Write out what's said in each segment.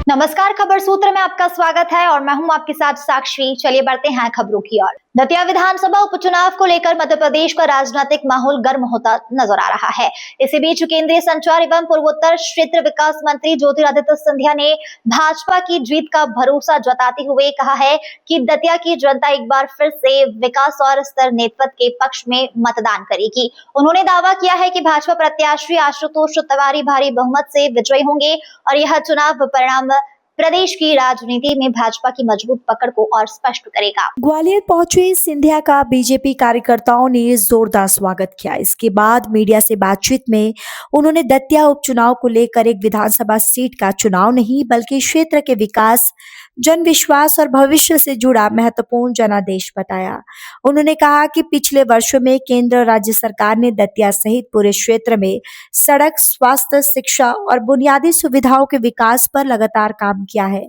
नमस्कार, खबर सूत्र में आपका स्वागत है और मैं हूं आपके साथ साक्षी। चलिए बढ़ते हैं खबरों की ओर। दतिया विधानसभा उपचुनाव को लेकर मध्य प्रदेश का राजनीतिक माहौल गर्म होता नजर आ रहा है। इसी बीच केंद्रीय संचार एवं पूर्वोत्तर क्षेत्र विकास मंत्री ज्योतिरादित्य सिंधिया ने भाजपा की जीत का भरोसा जताते हुए कहा है कि दतिया की जनता एक बार फिर से विकास और स्थिर नेतृत्व के पक्ष में मतदान करेगी। उन्होंने दावा किया है कि भाजपा प्रत्याशी आशुतोष तिवारी भारी बहुमत से विजयी होंगे और यह चुनाव परिणाम प्रदेश की राजनीति में भाजपा की मजबूत पकड़ को और स्पष्ट करेगा। ग्वालियर पहुंचे सिंधिया का बीजेपी कार्यकर्ताओं ने जोरदार स्वागत किया। इसके बाद मीडिया से बातचीत में उन्होंने दतिया उपचुनाव को लेकर एक विधानसभा सीट का चुनाव नहीं बल्कि क्षेत्र के विकास, जन विश्वास और भविष्य से जुड़ा महत्वपूर्ण जनादेश बताया। उन्होंने कहा कि पिछले वर्षों में केंद्र और राज्य सरकार ने दतिया सहित पूरे क्षेत्र में सड़क, स्वास्थ्य, शिक्षा और बुनियादी सुविधाओं के विकास पर लगातार काम किया है,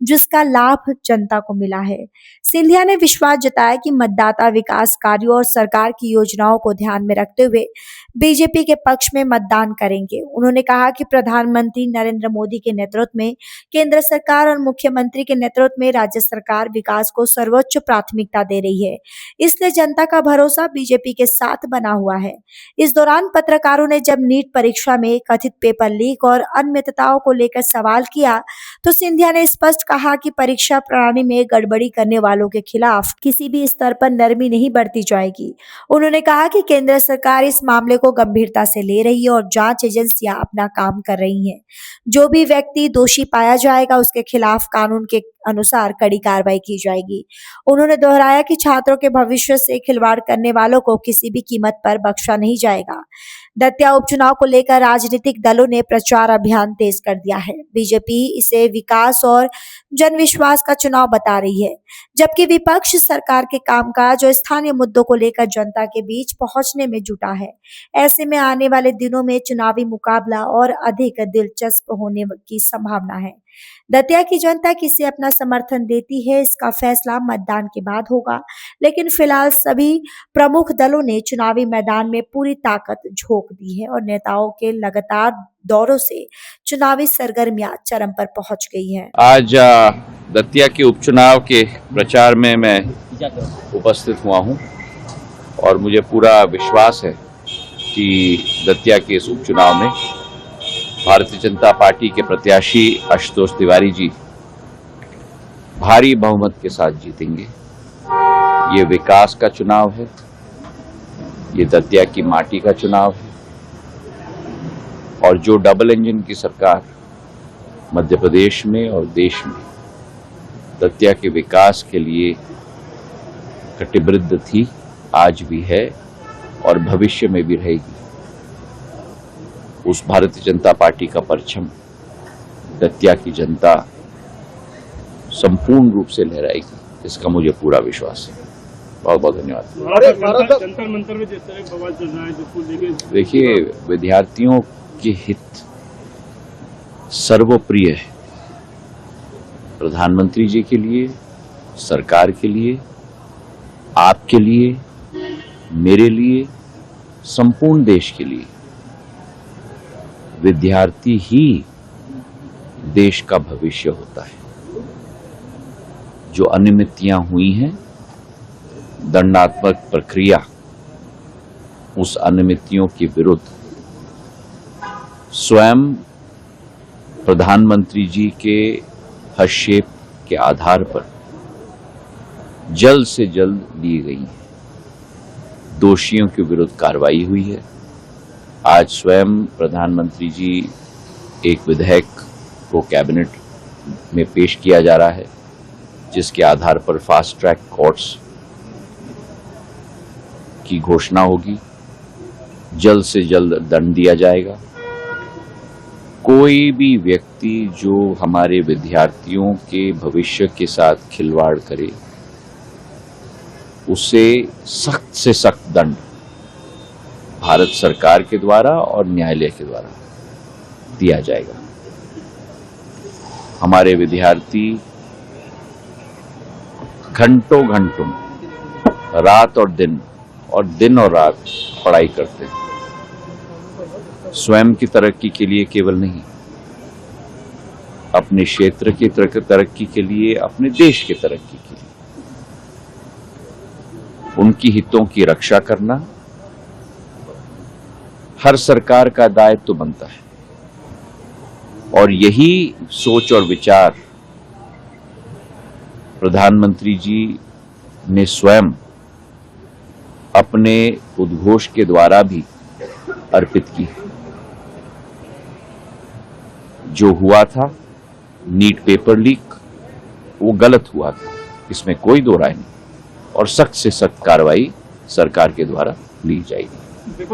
जिसका लाभ जनता को मिला है। सिंधिया ने विश्वास जताया कि मतदाता विकास कार्यों और सरकार की योजनाओं को ध्यान में रखते हुए बीजेपी के पक्ष में मतदान करेंगे। उन्होंने कहा कि प्रधानमंत्री नरेंद्र मोदी के नेतृत्व में केंद्र सरकार और मुख्यमंत्री के नेतृत्व में राज्य सरकार विकास को सर्वोच्च प्राथमिकता दे रही है, इसलिए जनता का भरोसा बीजेपी के साथ बना हुआ है। इस दौरान पत्रकारों ने जब नीट परीक्षा में कथित पेपर लीक और अनियमितताओं को लेकर सवाल किया तो सिंधिया ने स्पष्ट कहा कि परीक्षा प्रणाली में गड़बड़ी करने वालों के खिलाफ किसी भी स्तर पर नरमी नहीं बरती जाएगी। उन्होंने कहा कि केंद्र सरकार इस मामले को गंभीरता से ले रही है और जांच एजेंसियां अपना काम कर रही हैं। जो भी व्यक्ति दोषी पाया जाएगा उसके खिलाफ कानून के अनुसार कड़ी कार्रवाई की जाएगी। उन्होंने दोहराया कि छात्रों के भविष्य से खिलवाड़ करने वालों को किसी भी कीमत पर बख्शा नहीं जाएगा। दतिया उपचुनाव को लेकर राजनीतिक दलों ने प्रचार अभियान तेज कर दिया है। बीजेपी इसे विकास और जनविश्वास का चुनाव बता रही है, जबकि विपक्ष सरकार के कामकाज और स्थानीय मुद्दों को लेकर जनता के बीच पहुंचने में जुटा है। ऐसे में आने वाले दिनों में चुनावी मुकाबला और अधिक दिलचस्प होने की संभावना है। दतिया की जनता किसे अपना समर्थन देती है, इसका फैसला मतदान के बाद होगा, लेकिन फिलहाल सभी प्रमुख दलों ने चुनावी मैदान में पूरी ताकत झोंक दी है और नेताओं के लगातार दौरों से चुनावी सरगर्मियां चरम पर पहुंच गई हैं। आज दतिया के उपचुनाव के प्रचार में मैं उपस्थित हुआ हूं और मुझे पूरा विश्वास है कि दतिया के इस उपचुनाव में भारतीय जनता पार्टी के प्रत्याशी आशुतोष तिवारी जी भारी बहुमत के साथ जीतेंगे। ये विकास का चुनाव है, ये दतिया की माटी का चुनाव है और जो डबल इंजन की सरकार मध्य प्रदेश में और देश में दतिया के विकास के लिए कटिबद्ध थी, आज भी है और भविष्य में भी रहेगी, उस भारतीय जनता पार्टी का परचम दतिया की जनता संपूर्ण रूप से लहराएगी, इसका मुझे पूरा विश्वास है। बहुत बहुत धन्यवाद। जंतर मंतर में जिस तरह बवाल चल रहा है, जिसको लेके देखिए, विद्यार्थियों के हित सर्वप्रिय है। प्रधानमंत्री जी के लिए, सरकार के लिए, आपके लिए, मेरे लिए, संपूर्ण देश के लिए विद्यार्थी ही देश का भविष्य होता है। जो अनियमितताएं हुई हैं, दंडात्मक प्रक्रिया, उस अनियमितताओं के विरुद्ध स्वयं प्रधानमंत्री जी के हस्तक्षेप के आधार पर जल्द से जल्द ली गई है। दोषियों के विरुद्ध कार्रवाई हुई है। आज स्वयं प्रधानमंत्री जी एक विधेयक को कैबिनेट में पेश किया जा रहा है, जिसके आधार पर फास्ट ट्रैक कोर्ट्स की घोषणा होगी। जल्द से जल्द दंड दिया जाएगा। कोई भी व्यक्ति जो हमारे विद्यार्थियों के भविष्य के साथ खिलवाड़ करे, उसे सख्त से सख्त दंड भारत सरकार के द्वारा और न्यायालय के द्वारा दिया जाएगा। हमारे विद्यार्थी घंटों रात और दिन और रात पढ़ाई करते हैं। स्वयं की तरक्की के लिए केवल नहीं, अपने क्षेत्र की तरक्की के लिए, अपने देश की तरक्की के लिए उनकी हितों की रक्षा करना हर सरकार का दायित्व तो बनता है। और यही सोच और विचार प्रधानमंत्री जी ने स्वयं अपने उद्घोष के द्वारा भी अर्पित की। जो हुआ था नीट पेपर लीक, वो गलत हुआ था, इसमें कोई दो राय नहीं, और सख्त से सख्त कार्रवाई सरकार के द्वारा ली जाएगी। विपक्ष